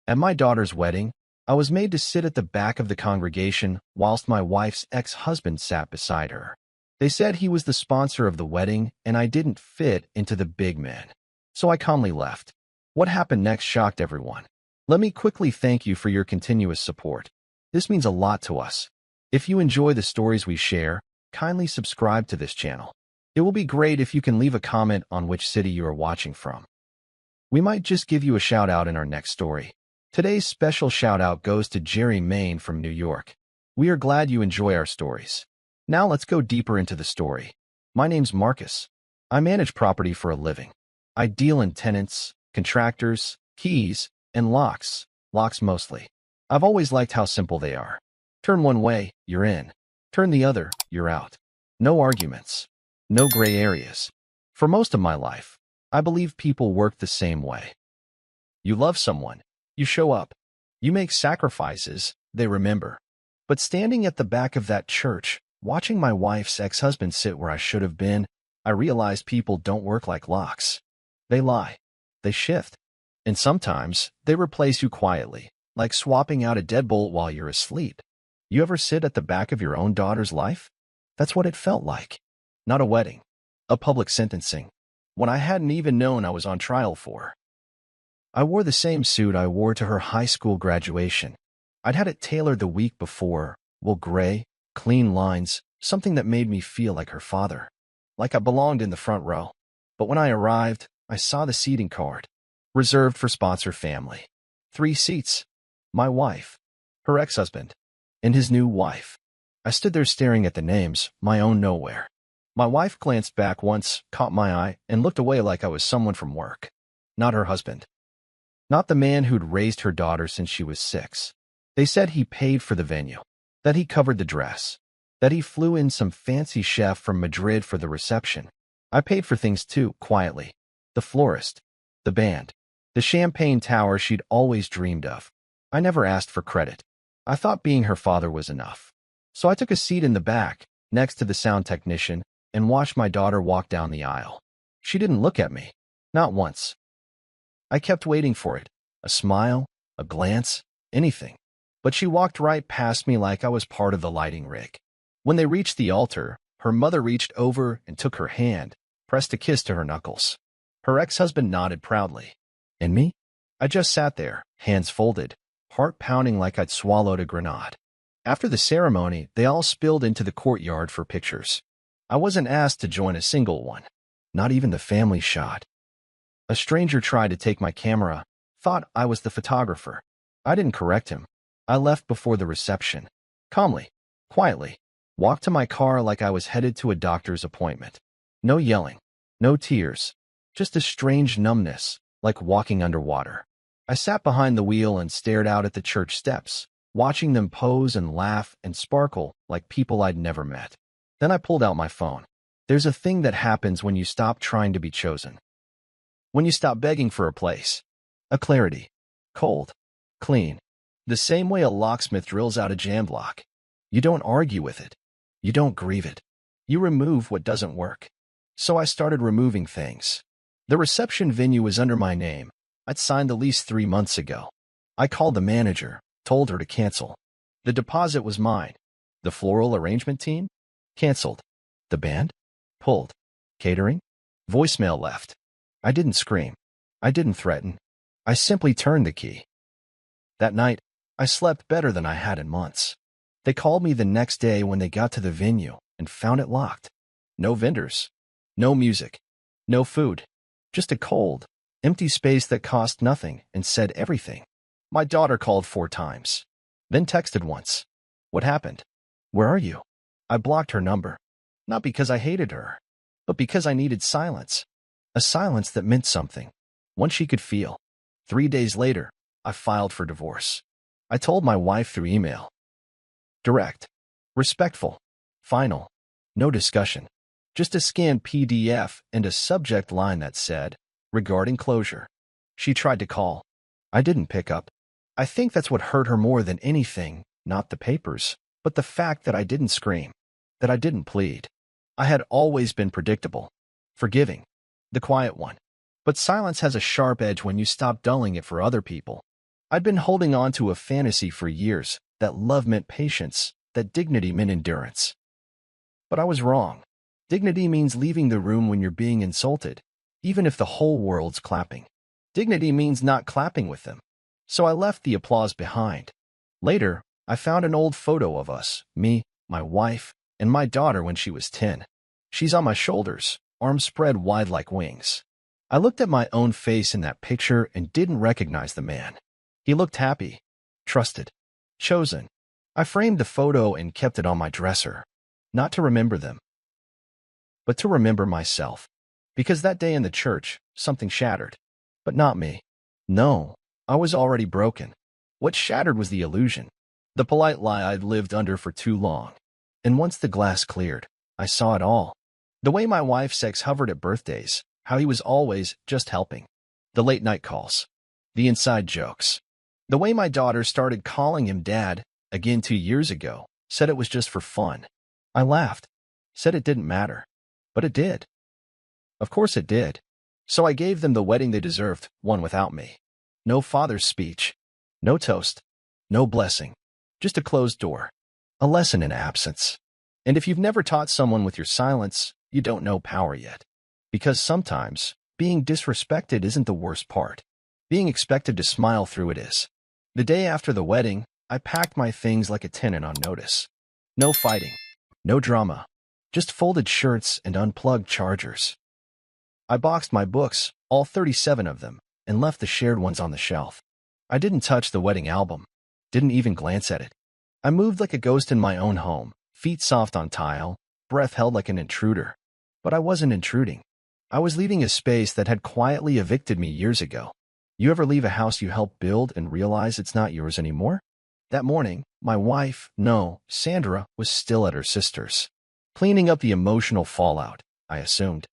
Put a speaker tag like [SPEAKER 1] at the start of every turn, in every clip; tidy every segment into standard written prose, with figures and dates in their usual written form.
[SPEAKER 1] At my daughter's wedding, I was made to sit at the back of the congregation whilst my wife's ex-husband sat beside her. They said he was the sponsor of the wedding and I didn't fit into the big man. So I calmly left. What happened next shocked everyone. Let me quickly thank you for your continuous support. This means a lot to us. If you enjoy the stories we share, kindly subscribe to this channel. It will be great if you can leave a comment on which city you are watching from. We might just give you a shout out in our next story. Today's special shout out goes to Jerry Main from New York. We are glad you enjoy our stories. Now let's go deeper into the story. My name's Marcus. I manage property for a living. I deal in tenants, contractors, keys, and locks mostly. I've always liked how simple they are. Turn one way, you're in. Turn the other, you're out. No arguments. No gray areas. For most of my life, I believe people work the same way. You love someone. You show up. You make sacrifices, they remember. But standing at the back of that church, watching my wife's ex-husband sit where I should have been, I realized people don't work like locks. They lie. They shift. And sometimes, they replace you quietly, like swapping out a deadbolt while you're asleep. You ever sit at the back of your own daughter's life? That's what it felt like. Not a wedding. A public sentencing. When I hadn't even known I was on trial for. I wore the same suit I wore to her high school graduation. I'd had it tailored the week before, wool gray, clean lines, something that made me feel like her father. Like I belonged in the front row. But when I arrived, I saw the seating card. Reserved for sponsor family. 3 seats. My wife, her ex-husband, and his new wife. I stood there staring at the names, my own nowhere. My wife glanced back once, caught my eye, and looked away like I was someone from work. Not her husband. Not the man who'd raised her daughter since she was 6. They said he paid for the venue, that he covered the dress, that he flew in some fancy chef from Madrid for the reception. I paid for things too, quietly. The florist, the band, the champagne tower she'd always dreamed of. I never asked for credit. I thought being her father was enough. So I took a seat in the back, next to the sound technician, and watched my daughter walk down the aisle. She didn't look at me. Not once. I kept waiting for it. A smile, a glance, anything. But she walked right past me like I was part of the lighting rig. When they reached the altar, her mother reached over and took her hand, pressed a kiss to her knuckles. Her ex-husband nodded proudly. And me? I just sat there, hands folded, heart pounding like I'd swallowed a grenade. After the ceremony, they all spilled into the courtyard for pictures. I wasn't asked to join a single one. Not even the family shot. A stranger tried to take my camera, thought I was the photographer. I didn't correct him. I left before the reception. Calmly, quietly, walked to my car like I was headed to a doctor's appointment. No yelling, no tears, just a strange numbness, like walking underwater. I sat behind the wheel and stared out at the church steps, watching them pose and laugh and sparkle like people I'd never met. Then I pulled out my phone. There's a thing that happens when you stop trying to be chosen. When you stop begging for a place. A clarity. Cold. Clean. The same way a locksmith drills out a jam block. You don't argue with it. You don't grieve it. You remove what doesn't work. So I started removing things. The reception venue was under my name. I'd signed the lease 3 months ago. I called the manager, told her to cancel. The deposit was mine. The floral arrangement team? Canceled. The band? Pulled. Catering? Voicemail left. I didn't scream. I didn't threaten. I simply turned the key. That night, I slept better than I had in months. They called me the next day when they got to the venue and found it locked. No vendors. No music. No food. Just a cold, empty space that cost nothing and said everything. My daughter called 4 times. Then texted once. What happened? Where are you? I blocked her number. Not because I hated her, but because I needed silence. A silence that meant something. One she could feel. 3 days later, I filed for divorce. I told my wife through email. Direct. Respectful. Final. No discussion. Just a scanned PDF and a subject line that said, regarding closure. She tried to call. I didn't pick up. I think that's what hurt her more than anything, not the papers, but the fact that I didn't scream, that I didn't plead. I had always been predictable, forgiving, the quiet one. But silence has a sharp edge when you stop dulling it for other people. I'd been holding on to a fantasy for years that love meant patience, that dignity meant endurance. But I was wrong. Dignity means leaving the room when you're being insulted, even if the whole world's clapping. Dignity means not clapping with them. So I left the applause behind. Later, I found an old photo of us, me, my wife, and my daughter when she was 10. She's on my shoulders, arms spread wide like wings. I looked at my own face in that picture and didn't recognize the man. He looked happy, trusted, chosen. I framed the photo and kept it on my dresser, not to remember them, but to remember myself. Because that day in the church, something shattered. But not me. No, I was already broken. What shattered was the illusion, the polite lie I'd lived under for too long. And once the glass cleared, I saw it all. The way my wife's ex hovered at birthdays, how he was always just helping. The late night calls, the inside jokes. The way my daughter started calling him dad, again 2 years ago, said it was just for fun. I laughed, said it didn't matter. But it did. Of course it did. So I gave them the wedding they deserved, one without me. No father's speech, no toast, no blessing, just a closed door, a lesson in absence. And if you've never taught someone with your silence, you don't know power yet. Because sometimes, being disrespected isn't the worst part. Being expected to smile through it is. The day after the wedding, I packed my things like a tenant on notice. No fighting, no drama, just folded shirts and unplugged chargers. I boxed my books, all 37 of them, and left the shared ones on the shelf. I didn't touch the wedding album, didn't even glance at it. I moved like a ghost in my own home, feet soft on tile, breath held like an intruder. But I wasn't intruding. I was leaving a space that had quietly evicted me years ago. You ever leave a house you helped build and realize it's not yours anymore? That morning, my wife, no, Sandra, was still at her sister's, cleaning up the emotional fallout, I assumed.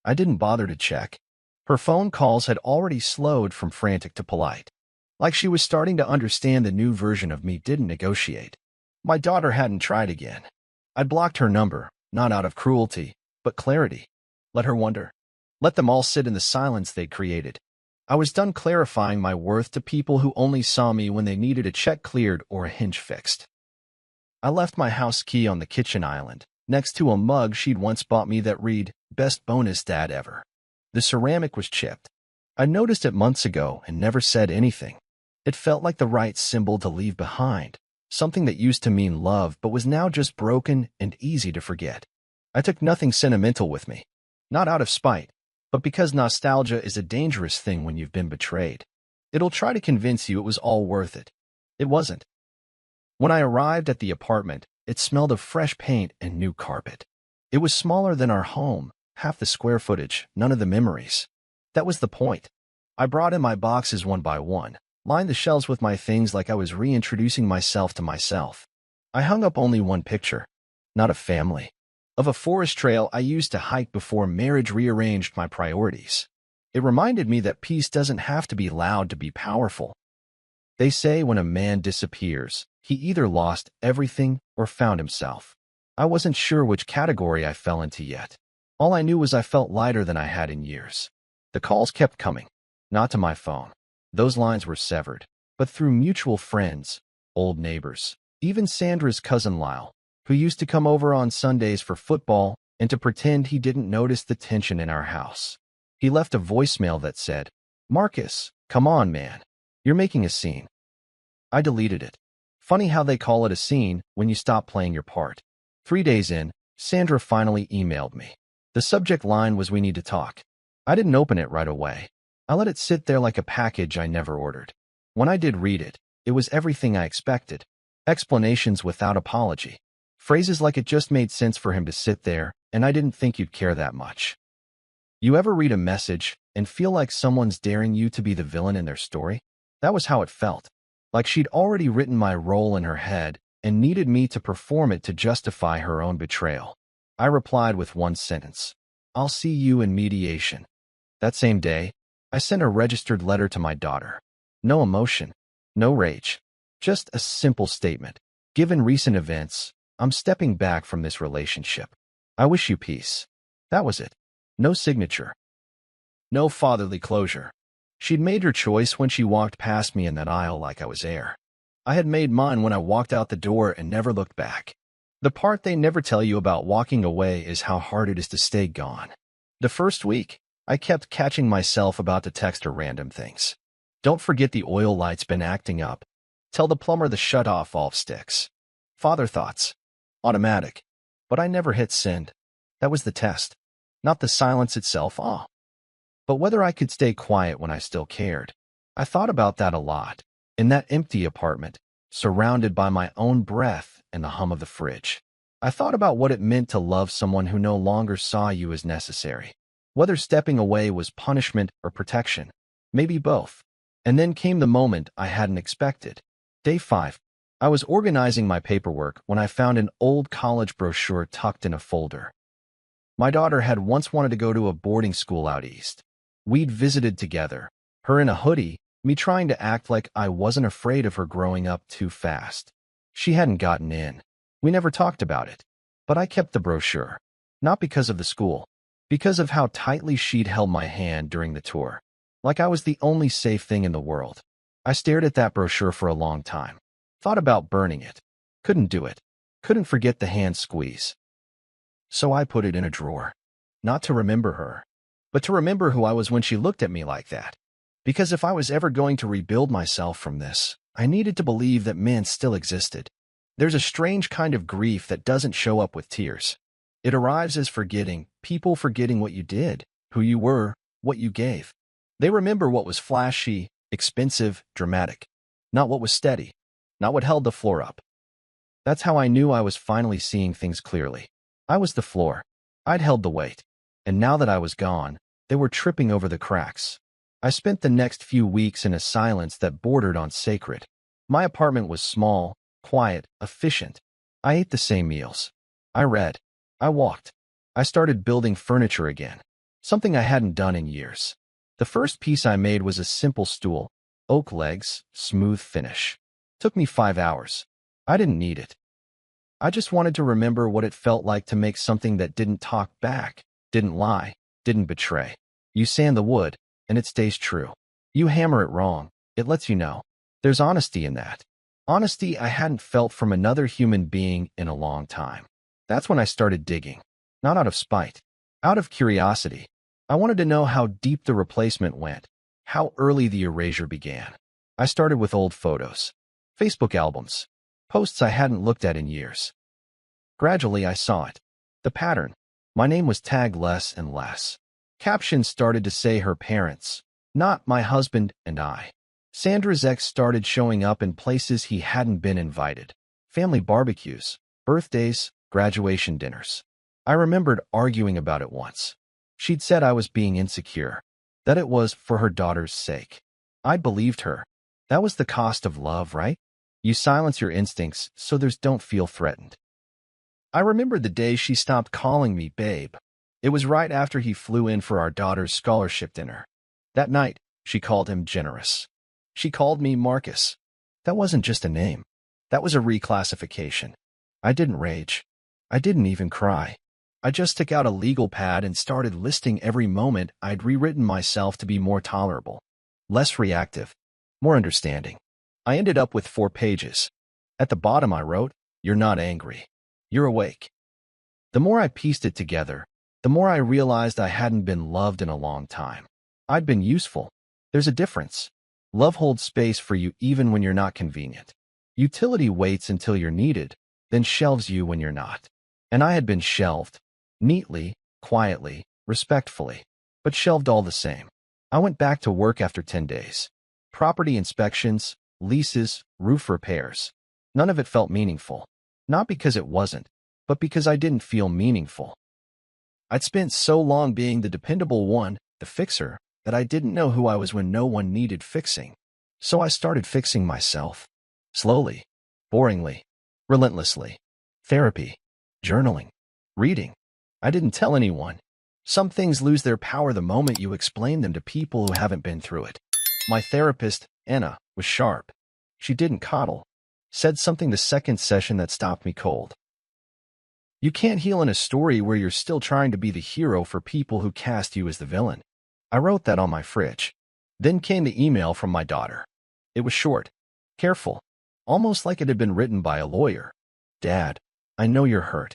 [SPEAKER 1] I didn't bother to check. Her phone calls had already slowed from frantic to polite. Like she was starting to understand the new version of me didn't negotiate. My daughter hadn't tried again. I'd blocked her number, not out of cruelty, but clarity. Let her wonder. Let them all sit in the silence they'd created. I was done clarifying my worth to people who only saw me when they needed a check cleared or a hinge fixed. I left my house key on the kitchen island, next to a mug she'd once bought me that read, "Best bonus dad ever." The ceramic was chipped. I noticed it months ago and never said anything. It felt like the right symbol to leave behind, something that used to mean love but was now just broken and easy to forget. I took nothing sentimental with me, not out of spite, but because nostalgia is a dangerous thing when you've been betrayed. It'll try to convince you it was all worth it. It wasn't. When I arrived at the apartment, it smelled of fresh paint and new carpet. It was smaller than our home, half the square footage, none of the memories. That was the point. I brought in my boxes one by one, lined the shelves with my things like I was reintroducing myself to myself. I hung up only one picture, not a family, of a forest trail I used to hike before marriage rearranged my priorities. It reminded me that peace doesn't have to be loud to be powerful. They say when a man disappears, he either lost everything or found himself. I wasn't sure which category I fell into yet. All I knew was I felt lighter than I had in years. The calls kept coming, not to my phone. Those lines were severed, but through mutual friends, old neighbors, even Sandra's cousin Lyle, who used to come over on Sundays for football and to pretend he didn't notice the tension in our house. He left a voicemail that said, "Marcus, come on, man. You're making a scene." I deleted it. Funny how they call it a scene when you stop playing your part. 3 days in, Sandra finally emailed me. The subject line was, "We need to talk." I didn't open it right away. I let it sit there like a package I never ordered. When I did read it, it was everything I expected. Explanations without apology. Phrases like it just made sense for him to sit there, and I didn't think you'd care that much. You ever read a message and feel like someone's daring you to be the villain in their story? That was how it felt. Like she'd already written my role in her head and needed me to perform it to justify her own betrayal. I replied with one sentence, "I'll see you in mediation." That same day, I sent a registered letter to my daughter. No emotion, no rage, just a simple statement. Given recent events, I'm stepping back from this relationship. I wish you peace. That was it. No signature. No fatherly closure. She'd made her choice when she walked past me in that aisle like I was air. I had made mine when I walked out the door and never looked back. The part they never tell you about walking away is how hard it is to stay gone. The first week, I kept catching myself about to text her random things. Don't forget the oil light's been acting up. Tell the plumber the shut-off valve sticks. Father thoughts. Automatic. But I never hit send. That was the test. Not the silence itself, but whether I could stay quiet when I still cared. I thought about that a lot. In that empty apartment, surrounded by my own breath and the hum of the fridge. I thought about what it meant to love someone who no longer saw you as necessary. Whether stepping away was punishment or protection. Maybe both. And then came the moment I hadn't expected. Day 5. I was organizing my paperwork when I found an old college brochure tucked in a folder. My daughter had once wanted to go to a boarding school out east. We'd visited together, her in a hoodie, me trying to act like I wasn't afraid of her growing up too fast. She hadn't gotten in. We never talked about it. But I kept the brochure. Not because of the school. Because of how tightly she'd held my hand during the tour. Like I was the only safe thing in the world. I stared at that brochure for a long time. Thought about burning it. Couldn't do it. Couldn't forget the hand squeeze. So I put it in a drawer. Not to remember her, but to remember who I was when she looked at me like that. Because if I was ever going to rebuild myself from this, I needed to believe that men still existed. There's a strange kind of grief that doesn't show up with tears. It arrives as forgetting, people forgetting what you did, who you were, what you gave. They remember what was flashy, expensive, dramatic. Not what was steady. Not what held the floor up. That's how I knew I was finally seeing things clearly. I was the floor. I'd held the weight. And now that I was gone, they were tripping over the cracks. I spent the next few weeks in a silence that bordered on sacred. My apartment was small, quiet, efficient. I ate the same meals. I read. I walked. I started building furniture again. Something I hadn't done in years. The first piece I made was a simple stool. Oak legs, smooth finish. Took me 5 hours. I didn't need it. I just wanted to remember what it felt like to make something that didn't talk back, didn't lie, didn't betray. You sand the wood, and it stays true. You hammer it wrong, it lets you know. There's honesty in that. Honesty I hadn't felt from another human being in a long time. That's when I started digging. Not out of spite. Out of curiosity. I wanted to know how deep the replacement went, how early the erasure began. I started with old photos. Facebook albums. Posts I hadn't looked at in years. Gradually I saw it. The pattern. My name was tagged less and less. Captions started to say her parents, not my husband and I. Sandra's ex started showing up in places he hadn't been invited. Family barbecues, birthdays, graduation dinners. I remembered arguing about it once. She'd said I was being insecure, that it was for her daughter's sake. I believed her. That was the cost of love, right? You silence your instincts so others don't feel threatened. I remember the day she stopped calling me babe. It was right after he flew in for our daughter's scholarship dinner. That night, she called him generous. She called me Marcus. That wasn't just a name. That was a reclassification. I didn't rage. I didn't even cry. I just took out a legal pad and started listing every moment I'd rewritten myself to be more tolerable, less reactive, more understanding. I ended up with 4 pages. At the bottom I wrote, "You're not angry. You're awake." The more I pieced it together, the more I realized I hadn't been loved in a long time. I'd been useful. There's a difference. Love holds space for you even when you're not convenient. Utility waits until you're needed, then shelves you when you're not. And I had been shelved. Neatly, quietly, respectfully, but shelved all the same. I went back to work after 10 days. Property inspections, leases, roof repairs. None of it felt meaningful. Not because it wasn't, but because I didn't feel meaningful. I'd spent so long being the dependable one, the fixer, that I didn't know who I was when no one needed fixing. So I started fixing myself. Slowly, boringly, relentlessly. Therapy, journaling, reading. I didn't tell anyone. Some things lose their power the moment you explain them to people who haven't been through it. My therapist, Anna, was sharp. She didn't coddle. Said something the second session that stopped me cold. You can't heal in a story where you're still trying to be the hero for people who cast you as the villain. I wrote that on my fridge. Then came the email from my daughter. It was short, careful, almost like it had been written by a lawyer. Dad, I know you're hurt.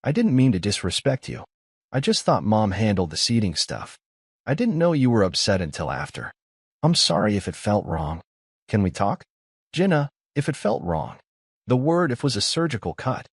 [SPEAKER 1] I didn't mean to disrespect you. I just thought Mom handled the seeding stuff. I didn't know you were upset until after. I'm sorry if it felt wrong. Can we talk? Jenna, if it felt wrong. The word if was a surgical cut.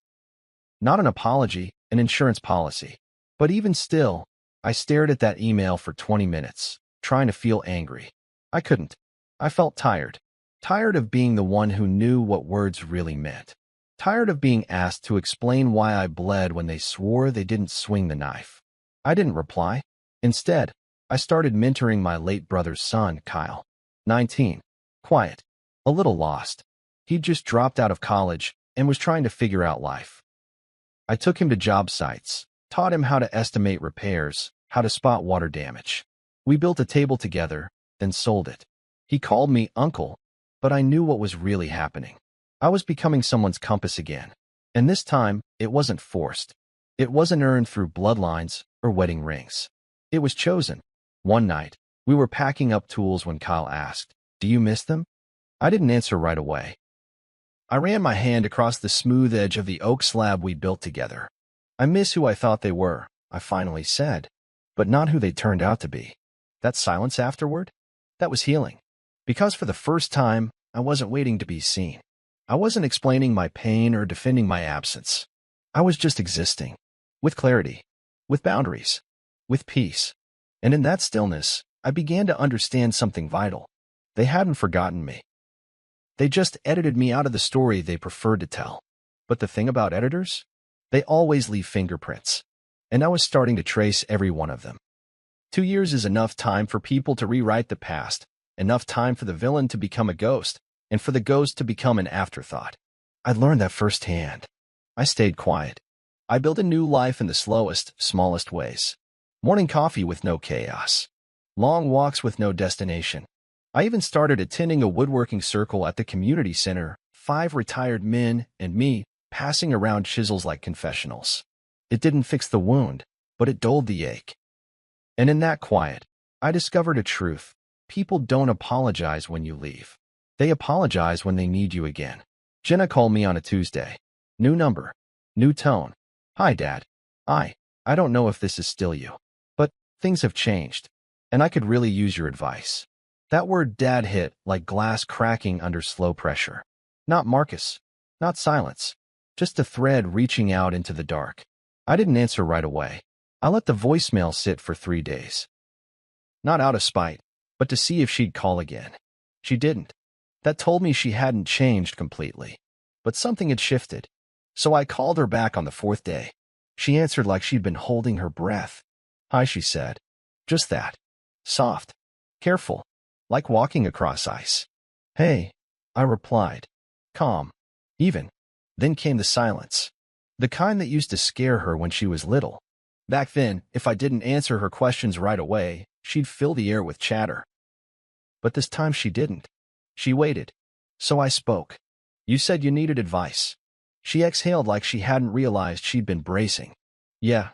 [SPEAKER 1] Not an apology, an insurance policy. But even still, I stared at that email for 20 minutes, trying to feel angry. I couldn't. I felt tired. Tired of being the one who knew what words really meant. Tired of being asked to explain why I bled when they swore they didn't swing the knife. I didn't reply. Instead, I started mentoring my late brother's son, Kyle. 19. Quiet. A little lost. He'd just dropped out of college and was trying to figure out life. I took him to job sites, taught him how to estimate repairs, how to spot water damage. We built a table together, then sold it. He called me uncle, but I knew what was really happening. I was becoming someone's compass again. And this time, it wasn't forced. It wasn't earned through bloodlines or wedding rings. It was chosen. One night, we were packing up tools when Kyle asked, "Do you miss them?" I didn't answer right away. I ran my hand across the smooth edge of the oak slab we built together. "I miss who I thought they were," I finally said, "but not who they turned out to be." That silence afterward? That was healing. Because for the first time, I wasn't waiting to be seen. I wasn't explaining my pain or defending my absence. I was just existing. With clarity. With boundaries. With peace. And in that stillness, I began to understand something vital. They hadn't forgotten me. They just edited me out of the story they preferred to tell. But the thing about editors? They always leave fingerprints. And I was starting to trace every one of them. 2 years is enough time for people to rewrite the past, enough time for the villain to become a ghost, and for the ghost to become an afterthought. I learned that firsthand. I stayed quiet. I built a new life in the slowest, smallest ways. Morning coffee with no chaos. Long walks with no destination. I even started attending a woodworking circle at the community center, 5 retired men and me, passing around chisels like confessionals. It didn't fix the wound, but it dulled the ache. And in that quiet, I discovered a truth. People don't apologize when you leave. They apologize when they need you again. Jenna called me on a Tuesday. New number. New tone. "Hi, Dad. I don't know if this is still you, but things have changed, and I could really use your advice." That word Dad hit like glass cracking under slow pressure. Not Marcus. Not silence. Just a thread reaching out into the dark. I didn't answer right away. I let the voicemail sit for 3 days. Not out of spite, but to see if she'd call again. She didn't. That told me she hadn't changed completely. But something had shifted. So I called her back on the 4th day. She answered like she'd been holding her breath. "Hi," she said. Just that. Soft. Careful. Like walking across ice. "Hey," I replied. Calm. Even. Then came the silence. The kind that used to scare her when she was little. Back then, if I didn't answer her questions right away, she'd fill the air with chatter. But this time she didn't. She waited. So I spoke. "You said you needed advice." She exhaled like she hadn't realized she'd been bracing. "Yeah.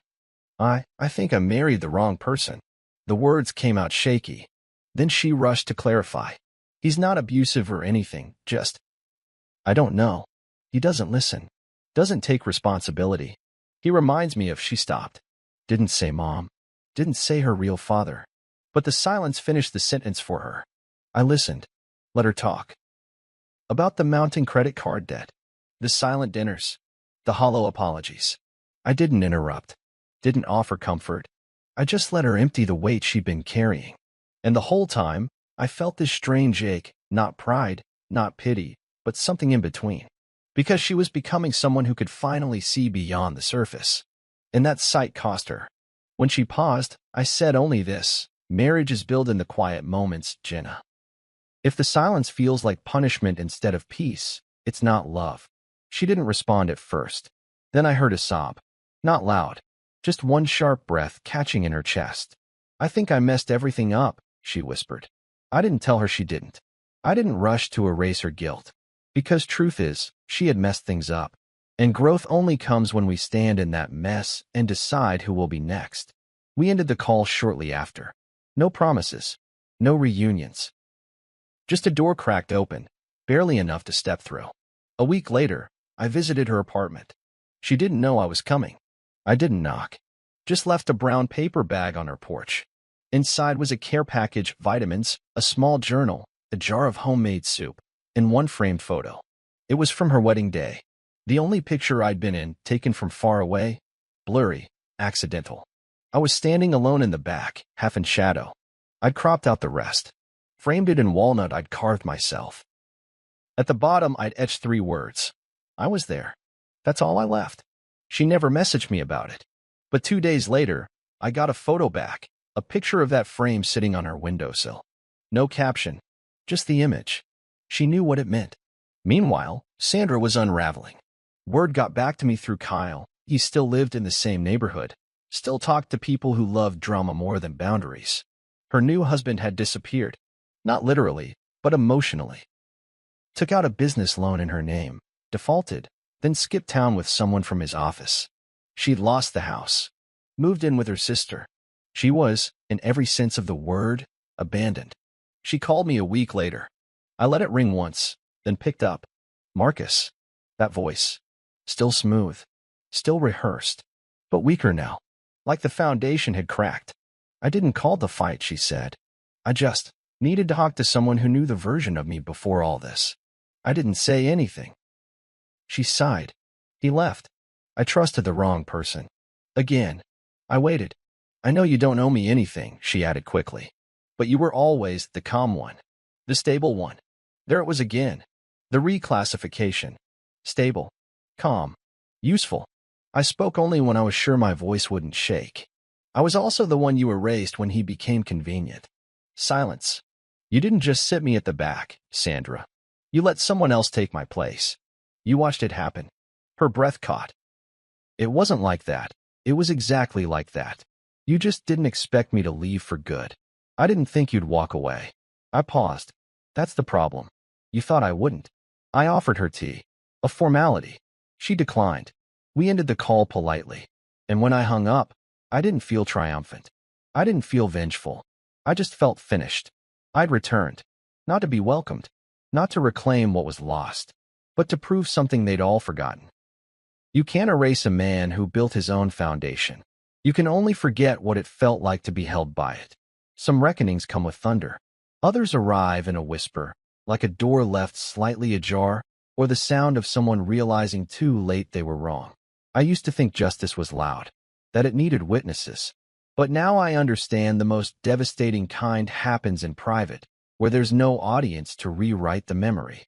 [SPEAKER 1] I think I married the wrong person." The words came out shaky. Then she rushed to clarify. "He's not abusive or anything, just—" "I don't know. He doesn't listen. Doesn't take responsibility. He reminds me of—" She stopped. Didn't say Mom. Didn't say her real father. But the silence finished the sentence for her. I listened. Let her talk. About the mounting credit card debt. The silent dinners. The hollow apologies. I didn't interrupt. Didn't offer comfort. I just let her empty the weight she'd been carrying. And the whole time, I felt this strange ache, not pride, not pity, but something in between. Because she was becoming someone who could finally see beyond the surface. And that sight cost her. When she paused, I said only this: "Marriage is built in the quiet moments, Jenna. If the silence feels like punishment instead of peace, it's not love." She didn't respond at first. Then I heard a sob. Not loud. Just one sharp breath catching in her chest. "I think I messed everything up," she whispered. I didn't tell her she didn't. I didn't rush to erase her guilt. Because truth is, she had messed things up. And growth only comes when we stand in that mess and decide who will be next. We ended the call shortly after. No promises. No reunions. Just a door cracked open, barely enough to step through. A week later, I visited her apartment. She didn't know I was coming. I didn't knock. Just left a brown paper bag on her porch. Inside was a care package, vitamins, a small journal, a jar of homemade soup, and one framed photo. It was from her wedding day. The only picture I'd been in, taken from far away, blurry, accidental. I was standing alone in the back, half in shadow. I'd cropped out the rest. Framed it in walnut I'd carved myself. At the bottom I'd etched 3 words. I was there. That's all I left. She never messaged me about it. But 2 days later, I got a photo back, a picture of that frame sitting on her windowsill. No caption, just the image. She knew what it meant. Meanwhile, Sandra was unraveling. Word got back to me through Kyle. He still lived in the same neighborhood, still talked to people who loved drama more than boundaries. Her new husband had disappeared. Not literally, but emotionally. Took out a business loan in her name, defaulted, then skipped town with someone from his office. She'd lost the house. Moved in with her sister. She was, in every sense of the word, abandoned. She called me a week later. I let it ring once, then picked up. Marcus. That voice. Still smooth. Still rehearsed. But weaker now. Like the foundation had cracked. I didn't call the fight, she said. I just needed to talk to someone who knew the version of me before all this. I didn't say anything. She sighed. He left. I trusted the wrong person. Again. I waited. I know you don't owe me anything, she added quickly. But you were always the calm one. The stable one. There it was again. The reclassification. Stable. Calm. Useful. I spoke only when I was sure my voice wouldn't shake. I was also the one you erased when he became convenient. Silence. You didn't just sit me at the back, Sandra. You let someone else take my place. You watched it happen. Her breath caught. It wasn't like that. It was exactly like that. You just didn't expect me to leave for good. I didn't think you'd walk away. I paused. That's the problem. You thought I wouldn't. I offered her tea. A formality. She declined. We ended the call politely. And when I hung up, I didn't feel triumphant. I didn't feel vengeful. I just felt finished. I'd returned. Not to be welcomed. Not to reclaim what was lost. But to prove something they'd all forgotten. You can't erase a man who built his own foundation. You can only forget what it felt like to be held by it. Some reckonings come with thunder. Others arrive in a whisper, like a door left slightly ajar, or the sound of someone realizing too late they were wrong. I used to think justice was loud, that it needed witnesses. But now I understand the most devastating kind happens in private, where there's no audience to rewrite the memory.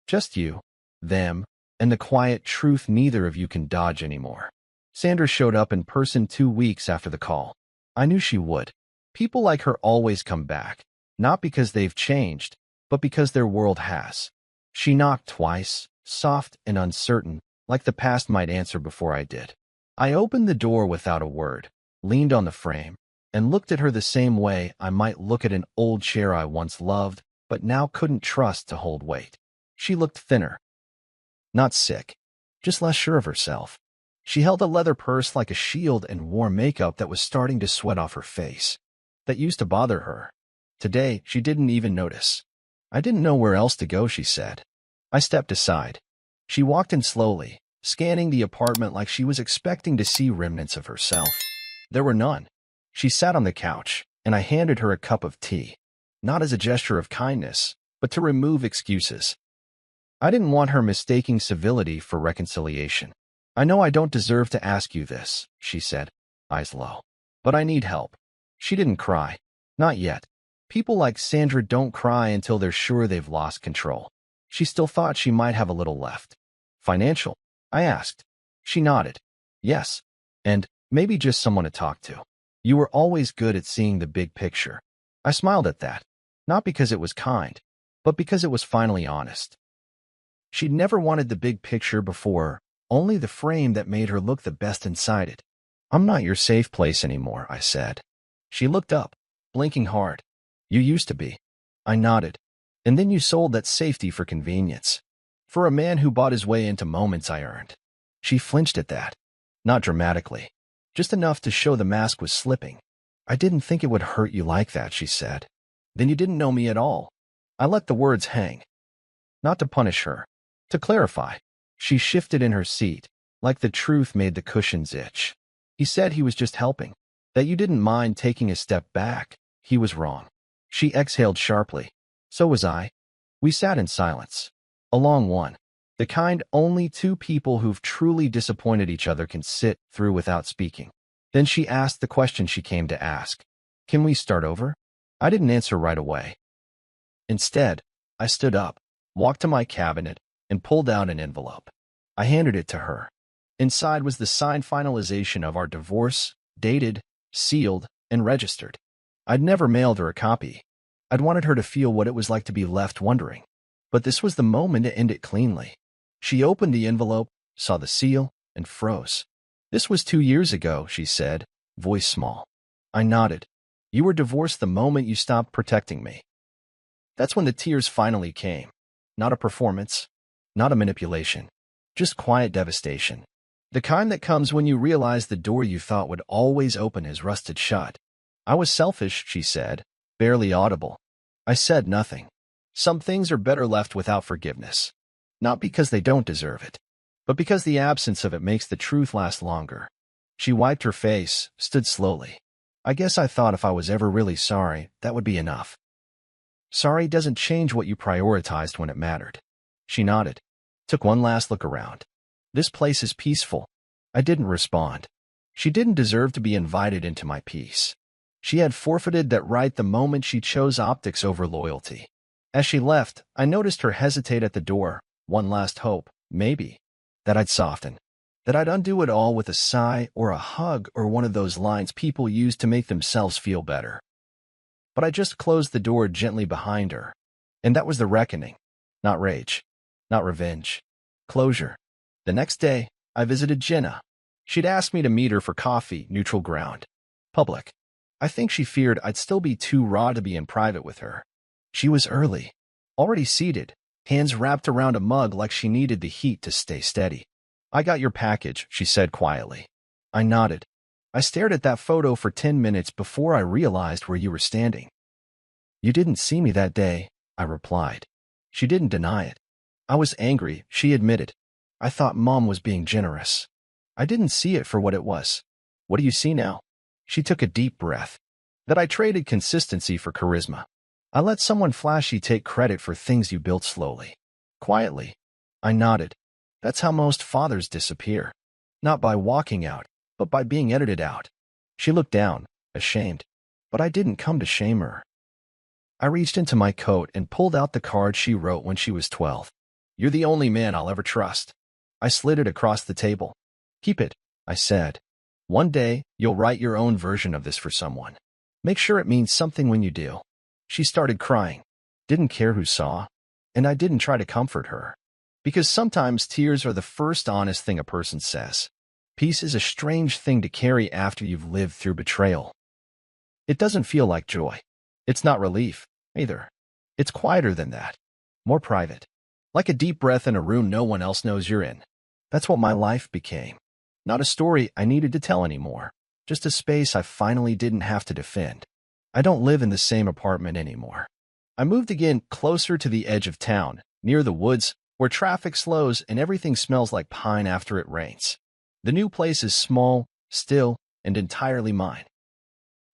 [SPEAKER 1] Just you, them, and the quiet truth neither of you can dodge anymore. Sandra showed up in person 2 weeks after the call. I knew she would. People like her always come back, not because they've changed, but because their world has. She knocked twice, soft and uncertain, like the past might answer before I did. I opened the door without a word, leaned on the frame, and looked at her the same way I might look at an old chair I once loved, but now couldn't trust to hold weight. She looked thinner. Not sick, just less sure of herself. She held a leather purse like a shield and wore makeup that was starting to sweat off her face. That used to bother her. Today, she didn't even notice. I didn't know where else to go, she said. I stepped aside. She walked in slowly, scanning the apartment like she was expecting to see remnants of herself. There were none. She sat on the couch, and I handed her a cup of tea. Not as a gesture of kindness, but to remove excuses. I didn't want her mistaking civility for reconciliation. I know I don't deserve to ask you this, she said, eyes low. But I need help. She didn't cry. Not yet. People like Sandra don't cry until they're sure they've lost control. She still thought she might have a little left. Financial? I asked. She nodded. Yes. And maybe just someone to talk to. You were always good at seeing the big picture. I smiled at that. Not because it was kind, but because it was finally honest. She'd never wanted the big picture before, only the frame that made her look the best inside it. I'm not your safe place anymore, I said. She looked up, blinking hard. You used to be. I nodded. And then you sold that safety for convenience. For a man who bought his way into moments I earned. She flinched at that. Not dramatically. Just enough to show the mask was slipping. I didn't think it would hurt you like that, she said. Then you didn't know me at all. I let the words hang. Not to punish her. To clarify. She shifted in her seat, like the truth made the cushions itch. He said he was just helping. That you didn't mind taking a step back. He was wrong. She exhaled sharply. So was I. We sat in silence. A long one. The kind only two people who've truly disappointed each other can sit through without speaking. Then she asked the question she came to ask. Can we start over? I didn't answer right away. Instead, I stood up, walked to my cabinet, and pulled out an envelope. I handed it to her. Inside was the signed finalization of our divorce, dated, sealed, and registered. I'd never mailed her a copy. I'd wanted her to feel what it was like to be left wondering. But this was the moment to end it cleanly. She opened the envelope, saw the seal, and froze. This was 2 years ago, she said, voice small. I nodded. You were divorced the moment you stopped protecting me. That's when the tears finally came. Not a performance, not a manipulation, just quiet devastation. The kind that comes when you realize the door you thought would always open has rusted shut. I was selfish, she said, barely audible. I said nothing. Some things are better left without forgiveness. Not because they don't deserve it, but because the absence of it makes the truth last longer. She wiped her face, stood slowly. I guess I thought if I was ever really sorry, that would be enough. Sorry doesn't change what you prioritized when it mattered. She nodded, took one last look around. This place is peaceful. I didn't respond. She didn't deserve to be invited into my peace. She had forfeited that right the moment she chose optics over loyalty. As she left, I noticed her hesitate at the door, one last hope, maybe, that I'd soften, that I'd undo it all with a sigh or a hug or one of those lines people use to make themselves feel better. But I just closed the door gently behind her, and that was the reckoning. Not rage, not revenge. Closure. The next day, I visited Jenna. She'd asked me to meet her for coffee, neutral ground. Public. I think she feared I'd still be too raw to be in private with her. She was early, already seated, hands wrapped around a mug like she needed the heat to stay steady. I got your package, she said quietly. I nodded. I stared at that photo for 10 minutes before I realized where you were standing. You didn't see me that day, I replied. She didn't deny it. I was angry, she admitted. I thought Mom was being generous. I didn't see it for what it was. What do you see now? She took a deep breath. That I traded consistency for charisma. I let someone flashy take credit for things you built slowly. Quietly. I nodded. That's how most fathers disappear. Not by walking out, but by being edited out. She looked down, ashamed. But I didn't come to shame her. I reached into my coat and pulled out the card she wrote when she was 12. You're the only man I'll ever trust. I slid it across the table. Keep it, I said. One day, you'll write your own version of this for someone. Make sure it means something when you do. She started crying. Didn't care who saw. And I didn't try to comfort her. Because sometimes tears are the first honest thing a person says. Peace is a strange thing to carry after you've lived through betrayal. It doesn't feel like joy. It's not relief, either. It's quieter than that. More private. Like a deep breath in a room no one else knows you're in. That's what my life became. Not a story I needed to tell anymore. Just a space I finally didn't have to defend. I don't live in the same apartment anymore. I moved again closer to the edge of town, near the woods, where traffic slows and everything smells like pine after it rains. The new place is small, still, and entirely mine.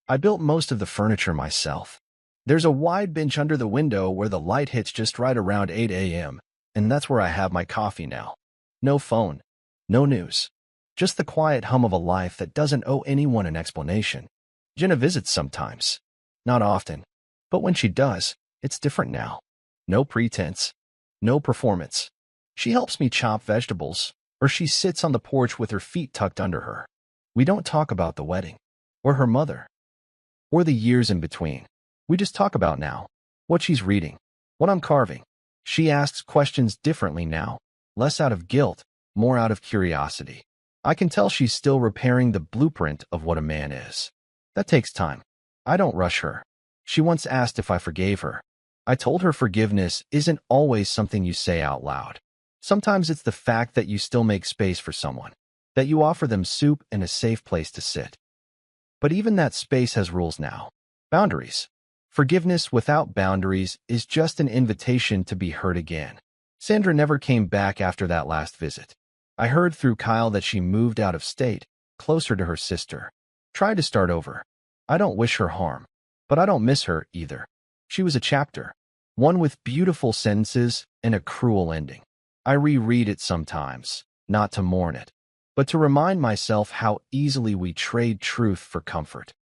[SPEAKER 1] I built most of the furniture myself. There's a wide bench under the window where the light hits just right around 8 a.m., and that's where I have my coffee now. No phone, no news. Just the quiet hum of a life that doesn't owe anyone an explanation. Jenna visits sometimes. Not often. But when she does, it's different now. No pretense. No performance. She helps me chop vegetables, or she sits on the porch with her feet tucked under her. We don't talk about the wedding, or her mother, or the years in between. We just talk about now. What she's reading. What I'm carving. She asks questions differently now. Less out of guilt, more out of curiosity. I can tell she's still repairing the blueprint of what a man is. That takes time. I don't rush her. She once asked if I forgave her. I told her forgiveness isn't always something you say out loud. Sometimes it's the fact that you still make space for someone, that you offer them soup and a safe place to sit. But even that space has rules now. Boundaries. Forgiveness without boundaries is just an invitation to be hurt again. Sandra never came back after that last visit. I heard through Kyle that she moved out of state, closer to her sister. Tried to start over. I don't wish her harm, but I don't miss her either. She was a chapter, one with beautiful sentences and a cruel ending. I reread it sometimes, not to mourn it, but to remind myself how easily we trade truth for comfort.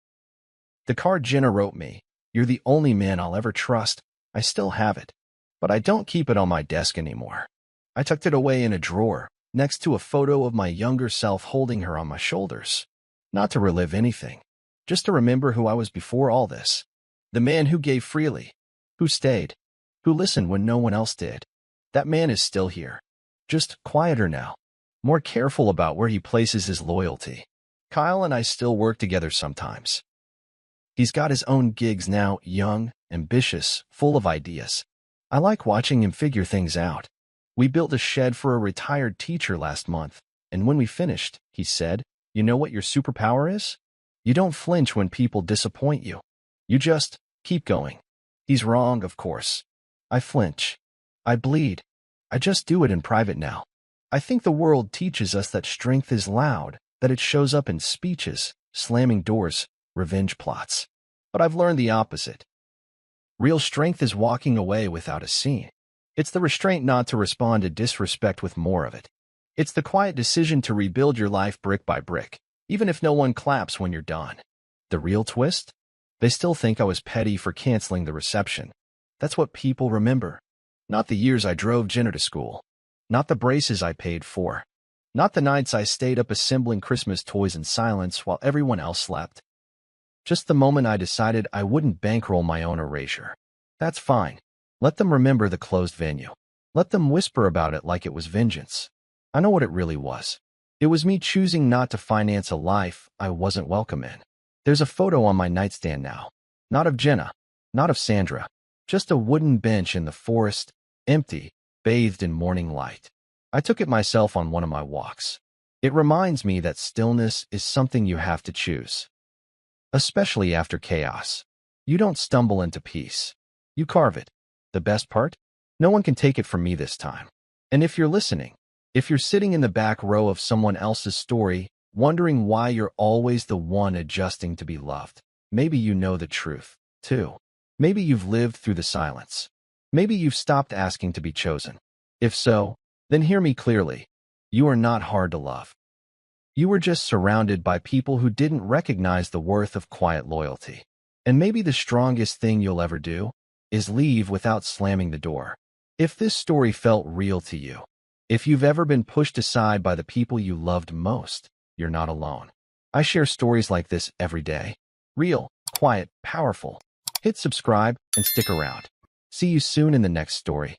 [SPEAKER 1] The card Jenna wrote me, "You're the only man I'll ever trust." I still have it, but I don't keep it on my desk anymore. I tucked it away in a drawer, next to a photo of my younger self holding her on my shoulders. Not to relive anything, just to remember who I was before all this. The man who gave freely, who stayed, who listened when no one else did. That man is still here, just quieter now, more careful about where he places his loyalty. Kyle and I still work together sometimes. He's got his own gigs now, young, ambitious, full of ideas. I like watching him figure things out. We built a shed for a retired teacher last month, and when we finished, he said, "You know what your superpower is? You don't flinch when people disappoint you. You just keep going." He's wrong, of course. I flinch. I bleed. I just do it in private now. I think the world teaches us that strength is loud, that it shows up in speeches, slamming doors, revenge plots. But I've learned the opposite. Real strength is walking away without a scene. It's the restraint not to respond to disrespect with more of it. It's the quiet decision to rebuild your life brick by brick, even if no one claps when you're done. The real twist? They still think I was petty for canceling the reception. That's what people remember. Not the years I drove Jenna to school. Not the braces I paid for. Not the nights I stayed up assembling Christmas toys in silence while everyone else slept. Just the moment I decided I wouldn't bankroll my own erasure. That's fine. Let them remember the closed venue. Let them whisper about it like it was vengeance. I know what it really was. It was me choosing not to finance a life I wasn't welcome in. There's a photo on my nightstand now. Not of Jenna, not of Sandra. Just a wooden bench in the forest, empty, bathed in morning light. I took it myself on one of my walks. It reminds me that stillness is something you have to choose. Especially after chaos. You don't stumble into peace. You carve it. The best part? No one can take it from me this time. And if you're listening, if you're sitting in the back row of someone else's story, wondering why you're always the one adjusting to be loved, maybe you know the truth, too. Maybe you've lived through the silence. Maybe you've stopped asking to be chosen. If so, then hear me clearly. You are not hard to love. You were just surrounded by people who didn't recognize the worth of quiet loyalty. And maybe the strongest thing you'll ever do is leave without slamming the door. If this story felt real to you, if you've ever been pushed aside by the people you loved most, you're not alone. I share stories like this every day. Real, quiet, powerful. Hit subscribe and stick around. See you soon in the next story.